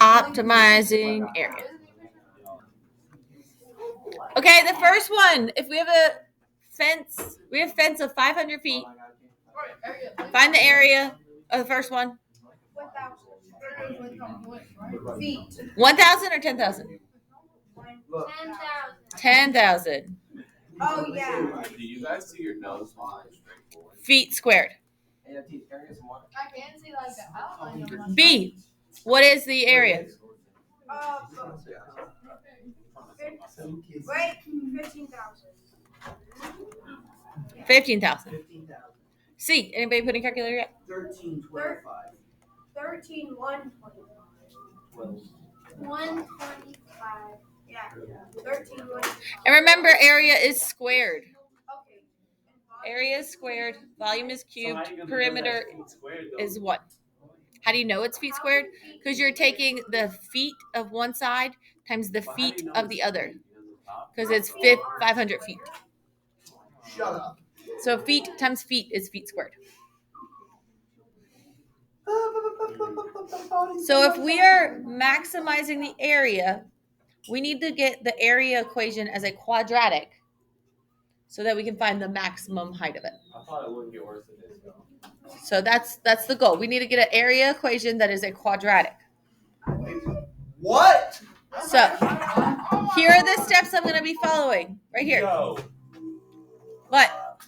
Optimizing area. Okay, the first one. If we have a fence, we have a fence of 500 feet. Find the area of the first one. Feet. 1,000 or 10,000? 10,000 Oh yeah. Do you guys see your nose? feet squared. I can see like the outline of my B. What is the area? Wait, 15,000. 15,000. C. Anybody putting calculator yet? 1325. 125. Yeah. 1325. And remember, area is squared. Area is squared. Volume is cubed. Perimeter is 1. How do you know it's feet squared? Because you're taking the feet of one side times the feet of the other. Because it's 500 feet. Shut up. So feet times feet is feet squared. So if we are maximizing the area, we need to get the area equation as a quadratic so that we can find the maximum height of it. I thought it wouldn't get worse than this though. So that's the goal. We need to get an area equation that is a quadratic. What? So here are the steps I'm going to be following right here. Yo. But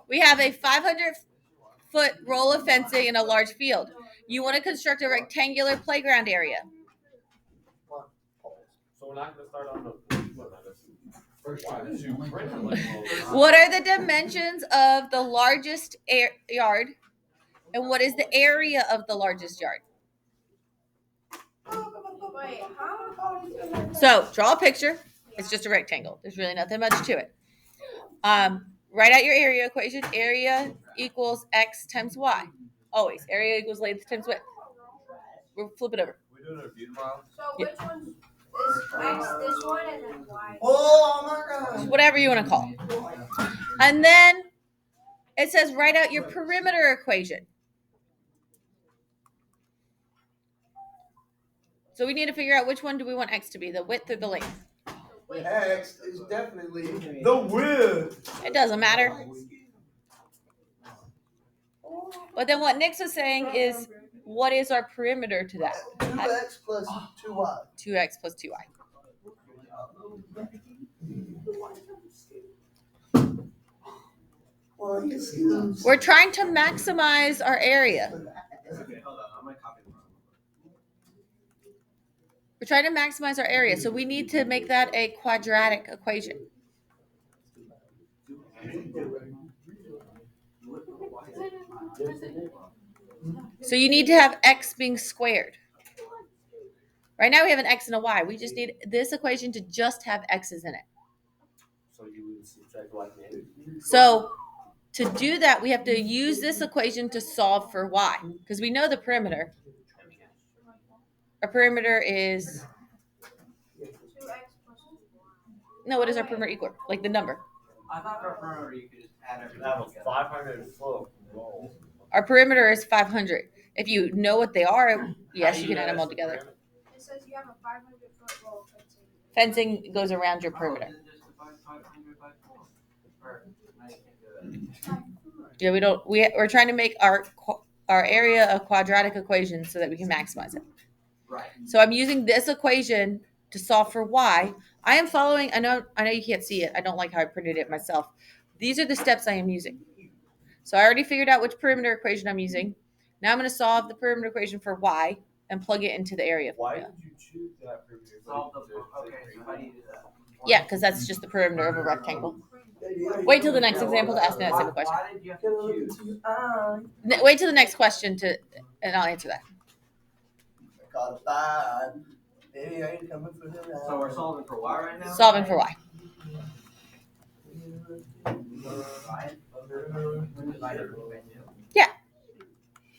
we have a 500-foot roll of fencing in a large field. You want to construct a rectangular playground area. So we're not going to start on the why did you print it like that? What are the dimensions of the largest yard? And what is the area of the largest yard? Wait, how? So draw a picture. It's just a rectangle. There's really nothing much to it. Write out your area equation. Area equals x times y. Always. Area equals length times width. We'll flip it over. We're doing a review tomorrow. So which one's X, this one, and then Y? Oh my God. Whatever you want to call it. And then it says write out your perimeter equation. So we need to figure out which one do we want x to be, the width or the length. X is definitely the width. It doesn't matter. But then what Nick's was saying is, what is our perimeter to that? 2x plus 2y. 2x plus 2y. We're trying to maximize our area. Okay, hold on. I'm going to copy them. We're trying to maximize our area, so we need to make that a quadratic equation. So you need to have x being squared. Right now we have an x and a y. We just need this equation to just have x's in it. So you would subtract y from it. So to do that, we have to use this equation to solve for y, because we know the perimeter. Our perimeter is, 2X plus no, what is our perimeter equal? Like the number. I thought for perimeter you could just add everything That was together. 500 foot roll. Our perimeter is 500. If you know what they are, yes, you can add them all together. It says you have a 500-foot roll of fencing. Fencing goes around your perimeter. Oh, then just divide 500 by 4. Or, no, you can't do that. Yeah, we're trying to make our area a quadratic equation so that we can maximize it. Right. So I'm using this equation to solve for y. I am following, I know you can't see it. I don't like how I printed it myself. These are the steps I am using. So I already figured out which perimeter equation I'm using. Now I'm going to solve the perimeter equation for y and plug it into the area Why formula. did you choose that perimeter? Solve the, okay, so how do you do that? Yeah, because that's just the perimeter of a rectangle. Wait till the next example to ask me that same question. Why did you have to choose? Wait till the next question and I'll answer that. Baby, are you coming for the ride? So we're solving for y right now? Solving for y. Yeah,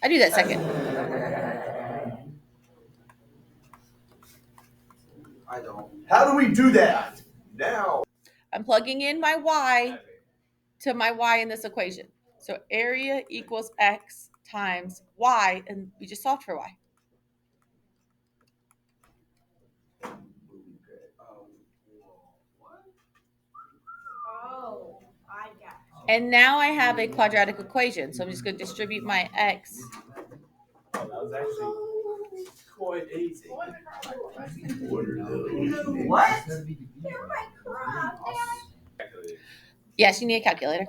I do that second. I don't. How do we do that? Now. I'm plugging in my y to my y in this equation. So area equals x times y, and we just solved for y. And now I have a quadratic equation. So I'm just going to distribute my x. Oh, that was actually quite easy. What? Yes, you need a calculator.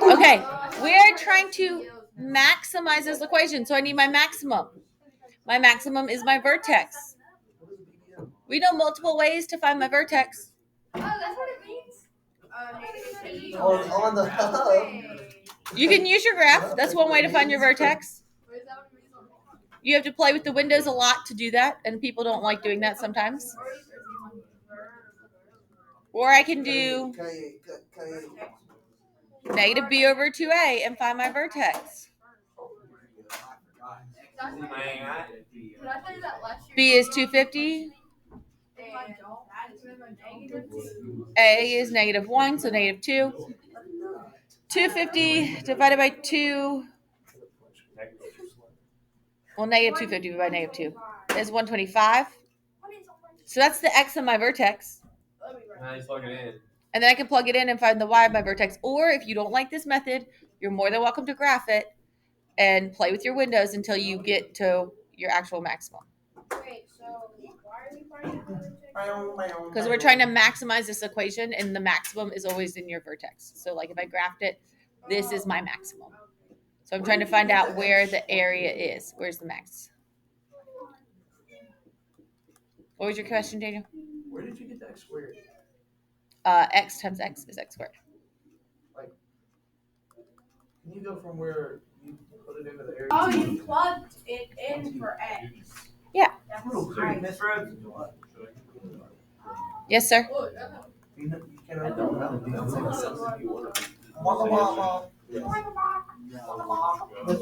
Okay, we're trying to maximize this equation. So I need my maximum. My maximum is my vertex. We know multiple ways to find my vertex. Oh, that's what it means? -T. On the hub. You can use your graph. That's one way to find your vertex. What is that what it means on You have to play with the windows a lot to do that, and people don't like doing that sometimes. Or I can do negative b over 2a and find my vertex. Did I tell you that last year? B is 250. And A is negative 1, so negative 2. 250 divided by 2. Well, negative 250 divided by negative 2 is 125. So that's the x of my vertex. Now you plug it in. And then I can plug it in and find the y of my vertex. Or if you don't like this method, you're more than welcome to graph it and play with your windows until you get to your actual maximum. Wait, so why are we finding the vertex? Because we're trying to maximize this equation, and the maximum is always in your vertex. So like if I graphed it, this is my maximum. So I'm trying to find out where the area is. Where's the max? What was your question, Daniel? Where did you get the x squared? X times x is x squared. Can you go from where you put it into the area? Oh, you plugged it in for X. Yeah. That's right. Miss Rhodes. Yes, sir. You cannot know how to do Miss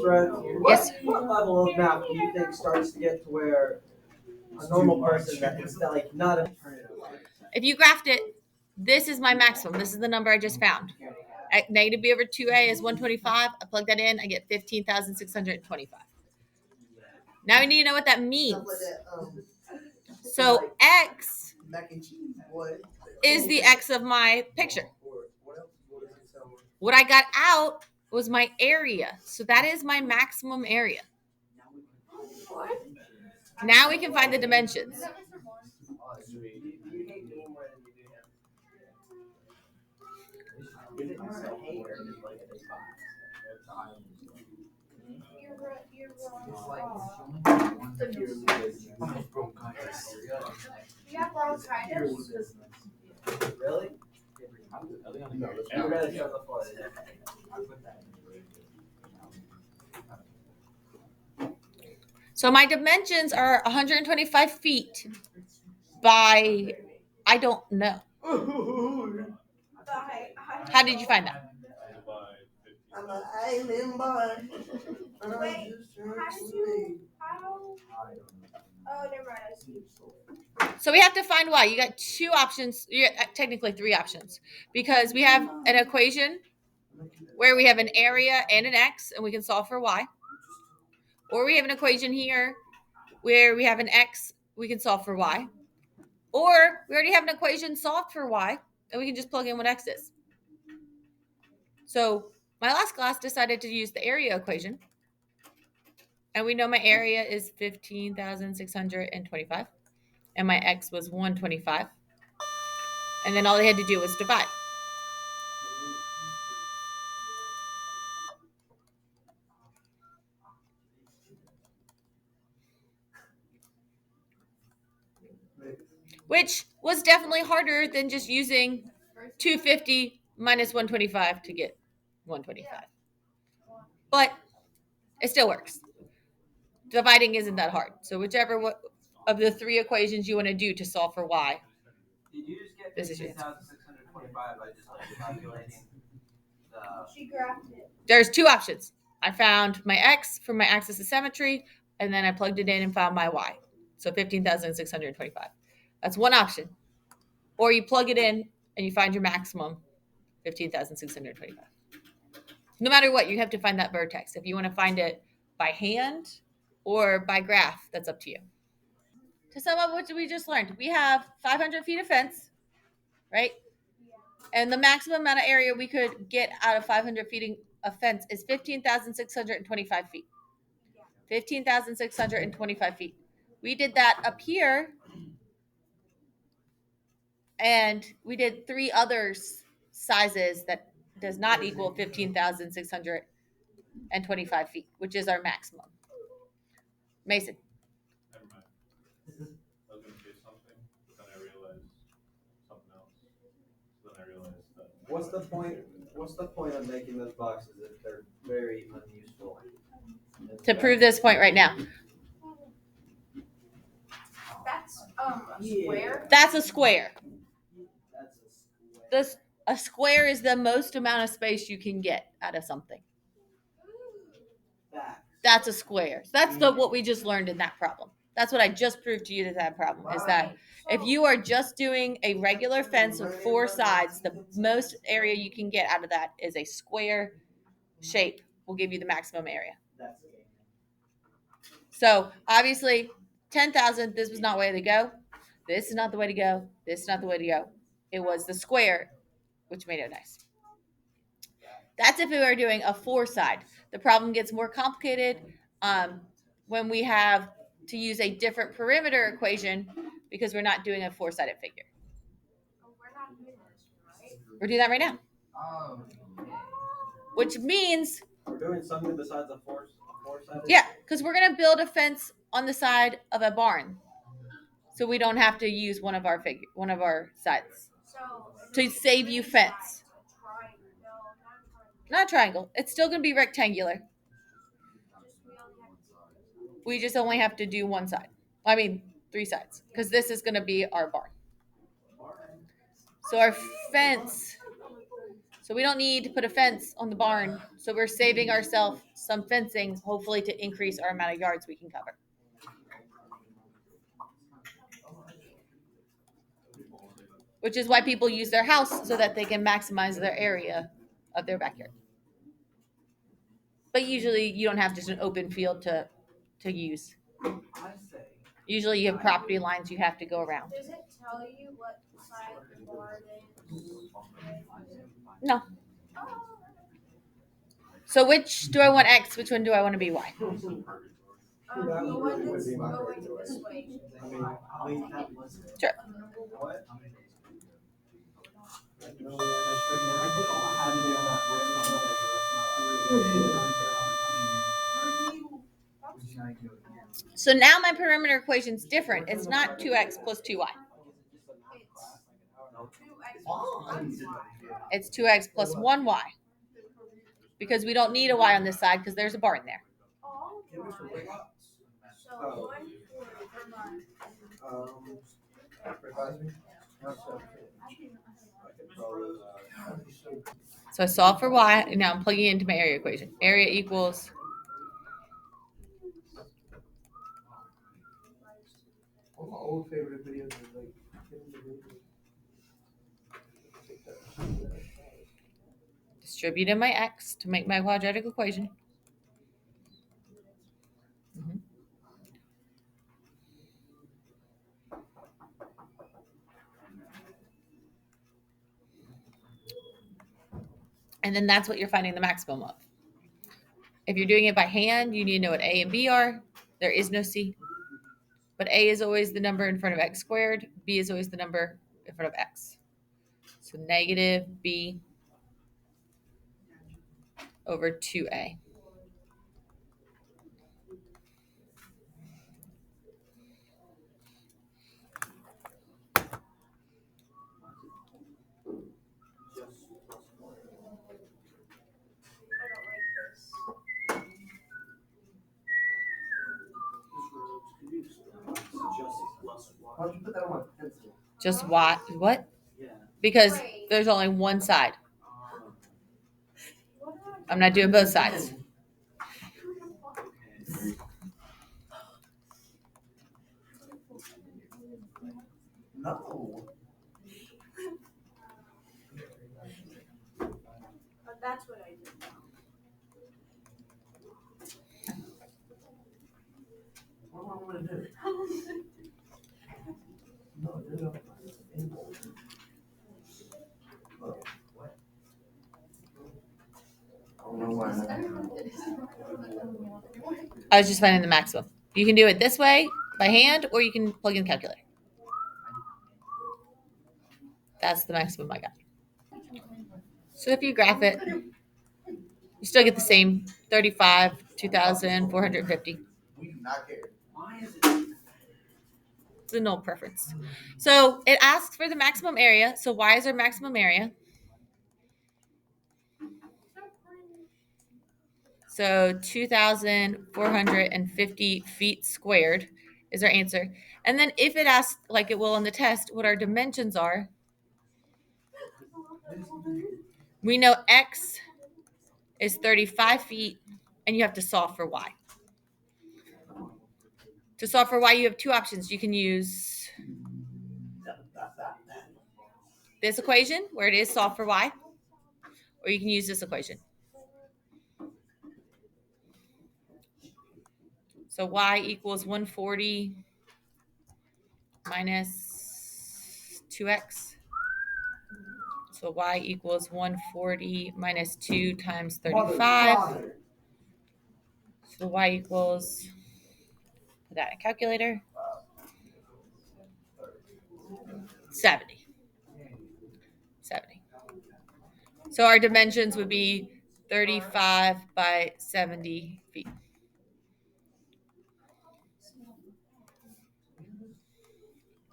Rhodes, Yes. what level of math do you think starts to get to where a normal person that is like not a If you graphed it, this is my maximum. This is the number I just found. At negative b over 2a is 125. I plug that in. I get 15,625. Now we need to know what that means. So x mac and cheese, boy. is the x of my picture. What else? What does it sound like? What I got out was my area. So that is my maximum area. Now we can find the dimensions. Is that Mr. Barnes? You have bronchitis? really? I'd rather show the floor. So my dimensions are 125 feet by, I don't know. How did you find that? I'm an island boy. Wait, Oh, never mind. I see. So we have to find y. You got two options, technically three options, because we have an equation where we have an area and an x, and we can solve for y. Or we have an equation here where we have an x, we can solve for y. Or we already have an equation solved for y, and we can just plug in what x is. So my last class decided to use the area equation. And we know my area is 15,625. And my x was 125. And then all they had to do was divide. Which was definitely harder than just using 250 minus 125 to get 125. But it still works. Dividing isn't that hard. So whichever of the three equations you want to do to solve for y. Did you just get This is your answer. 15,625 by just like calculating the? She graphed it. There's two options. I found my x from my axis of symmetry, and then I plugged it in and found my y. So 15,625. That's one option. Or you plug it in and you find your maximum, 15,625. No matter what, you have to find that vertex. If you want to find it by hand or by graph, that's up to you. To sum up what we just learned, we have 500 feet of fence, right? And the maximum amount of area we could get out of 500 feet of fence is 15,625 feet. 15,625 feet. We did that up here, and we did 3 others sizes that does not equal 15,625 feet, which is our maximum. Mason. Never mind. I was gonna say something, but then I realized something else. So then I realized that. What's the point of making those boxes if they're very unuseful? To prove this point right now. That's a square. That's a square. That's a square. A square is the most amount of space you can get out of something. That's a square. So that's what we just learned in that problem. That's what I just proved to you that problem is that if you are just doing a regular fence with 4 sides, the most area you can get out of that is a square shape will give you the maximum area. So obviously 10,000, this was not the way to go. This is not the way to go. This is not the way to go. It was the square, which made it nice. That's if we were doing a 4-side. The problem gets more complicated when we have to use a different perimeter equation because we're not doing a 4-sided figure. We're not doing this, right? We're doing that right now. Oh. Which means, We're doing something besides a four-sided? yeah, because we're going to build a fence on the side of a barn. So we don't have to use one of our sides. So To save you fence. Not a triangle. It's still going to be rectangular. We just only have to do 1 side. 3 sides. Because this is going to be our barn. So our fence. So we don't need to put a fence on the barn. So we're saving ourselves some fencing, hopefully to increase our amount of yards we can cover. Which is why people use their house so that they can maximize their area of their backyard. But usually you don't have just an open field to use. Usually you have property lines you have to go around. Does it tell you what side the barn is? No. So which do I want X? Which one do I want to be Y? The one that's going this way. Sure. What? So now my perimeter equation is different. It's not 2x plus 2y. It's 2x plus 1y. Because we don't need a y on this side because there's a barn there. So I solve for y, and now I'm plugging it into my area equation. Area equals All my old favorite videos are like. distribute in my x to make my quadratic equation. Mhm. And then that's what you're finding the maximum of. If you're doing it by hand, you need to know what a and b are. There is no c. But a is always the number in front of x squared. B is always the number in front of x. So negative b over 2a. Why don't you put that on my pencil? Just y. What? Because there's only one side. I'm not doing both sides. No. But that's what I did. What am I going to do? No, you're not. I was just finding the maximum. You can do it this way by hand, or you can plug in the calculator. That's the maximum I got. So if you graph it, you still get the same 35, 2,450. We do not care. Why is it? It's a null preference. So it asks for the maximum area. So y is our maximum area. So 2,450 feet squared is our answer. And then if it asks, like it will in the test, what our dimensions are, we know x is 35 feet, and you have to solve for y. To solve for y, you have two options. You can use this equation, where it is solve for y, or you can use this equation. So y equals 140 minus 2x. So y equals 140 minus 2 times 35. So y equals, put that in a calculator, 70. 70. So our dimensions would be 35 by 70 feet.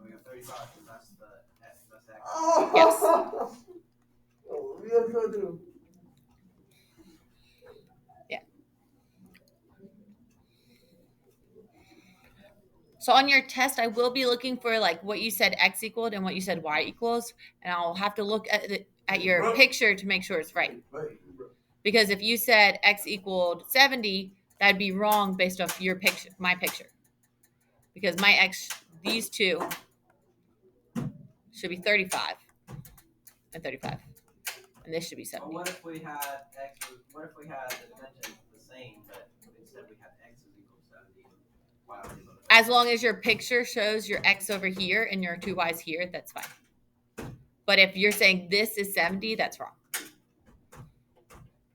We got 35, that's the X. Yes. We have to do. So on your test, I will be looking for like what you said x equaled and what you said y equals, and I'll have to look at your picture to make sure it's right. Because if you said x equaled 70, that'd be wrong based off your picture, my picture. Because my x, these two, should be 35 and 35, and this should be 70. Well, what if we had X? What if we had the dimensions the same, but instead we had X is equal to 70? Y is equal to As long as your picture shows your x over here and your two y's here, that's fine. But if you're saying this is 70, that's wrong.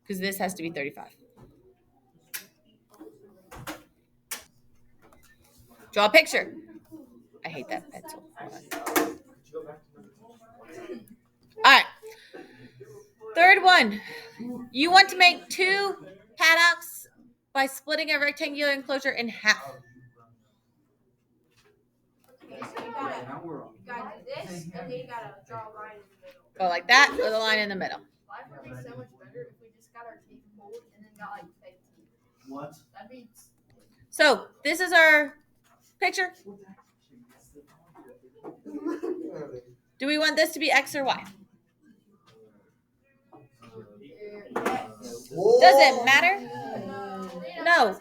Because this has to be 35. Draw a picture. I hate that pencil. All right. Third one. You want to make two paddocks by splitting a rectangular enclosure in half. Okay, so you gotta do this, and then you gotta draw a line in the middle. Go like that with a line in the middle. Life would be so much better if we just got our teeth pulled and then got like fake teeth. What? That'd be. So this is our picture. Do we want this to be x or y? Does it matter? No.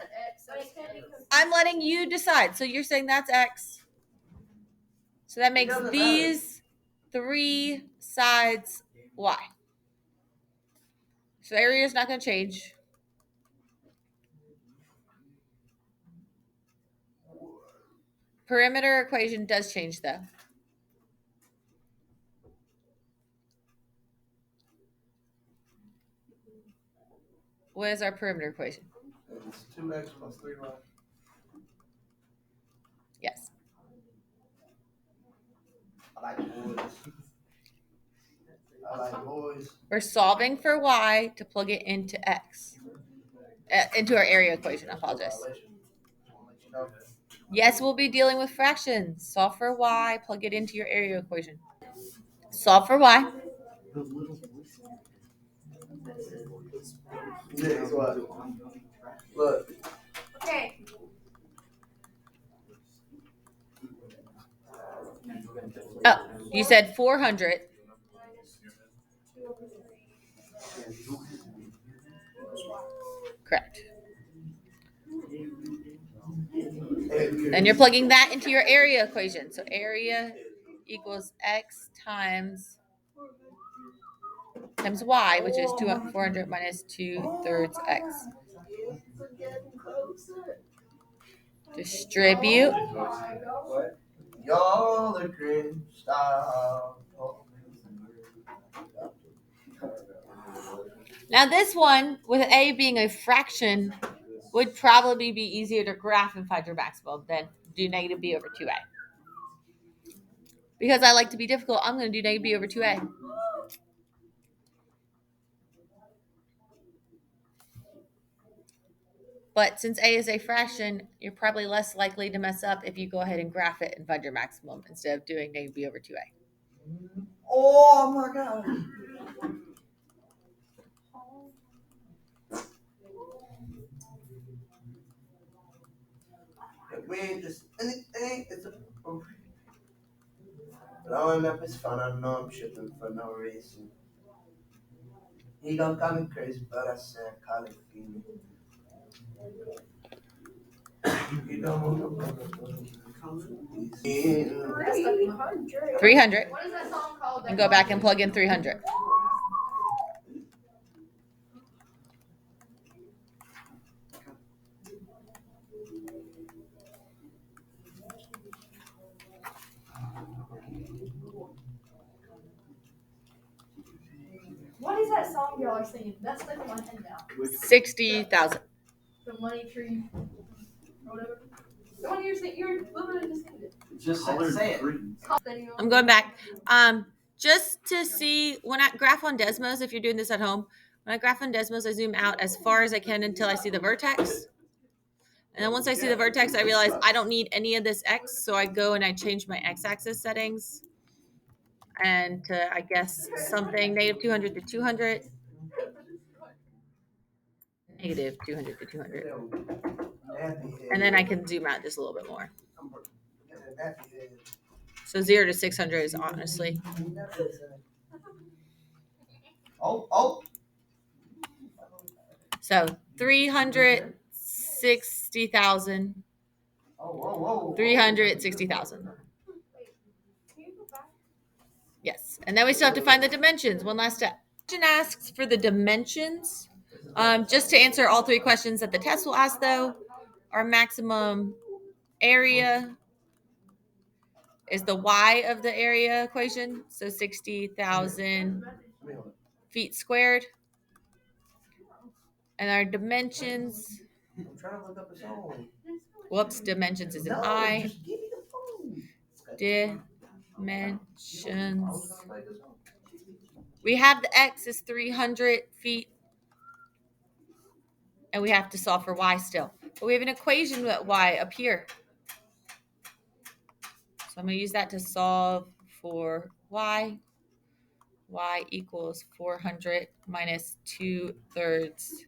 I'm letting you decide. So you're saying that's x. So that makes these three sides y. So the area is not going to change. Perimeter equation does change though. What is our perimeter equation? It's 2x plus 3y. Yes. I like boys. I like boys. We're solving for y to plug it into x. Into our area equation. I apologize. Yes, we'll be dealing with fractions. Solve for y, plug it into your area equation. Solve for y. Guess what? Look. Okay. Oh, you said 400. Correct. And you're plugging that into your area equation. So area equals x times y, which is 400 minus 2/3 x. Distribute. Y'all are great style. Now this one, with a being a fraction, would probably be easier to graph and find your maximum than do negative b over 2a. Because I like to be difficult, I'm going to do negative b over 2a. But since a is a fraction, you're probably less likely to mess up if you go ahead and graph it and find your maximum instead of doing negative b over 2a. Oh my god. We ain't just anything. It's a. Blowing up is fun. I know I'm tripping for no reason. He gon' call me crazy, but I said call it female. You don't want to 300. What is that song called? And go back and plug in 300. What is that song y'all are singing? That's stuck in my head now. 60,000. The money tree, or whatever. The one you're saying, you're literally just singing it. Just say it. I'm going back. Just to see when I graph on Desmos, if you're doing this at home, when I graph on Desmos, I zoom out as far as I can until I see the vertex. And then once I see the vertex, I realize I don't need any of this x, so I go and I change my x-axis settings. And to, I guess, something negative 200 to 200. Negative 200 to 200. And then I can zoom out just a little bit more. So 0 to 600 is honestly. Oh. So 360,000. Whoa. 360,000. Yes. And then we still have to find the dimensions. One last step. Question asks for the dimensions. Just to answer all three questions that the test will ask, though, our maximum area is the y of the area equation. So 60,000 feet squared. And our dimensions. I'm trying to look up a song. Whoops, dimensions is an I. Just give me the phone. Dimensions. We have the x is 300 feet. And we have to solve for y still. But we have an equation with y up here. So I'm going to use that to solve for y. Y equals 400 minus 2/3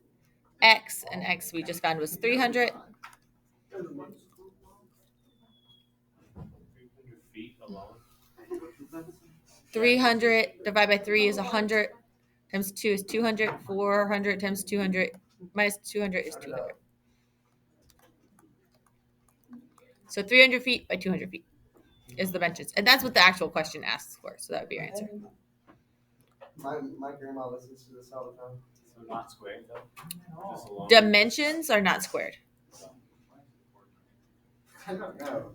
x. And x we just found was 300. 300 feet alone. 300 divided by 3 is 100. Times 2 is 200. 400 times 200 minus 200 is 200. So 300 feet by 200 feet is the dimensions. And that's what the actual question asks for. So that would be your answer. My grandma listens to this all the time. So not squared though. Just alone. Dimensions are not squared. I don't know.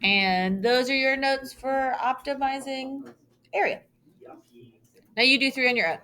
And those are your notes for optimizing area. Now you do 3 on your own.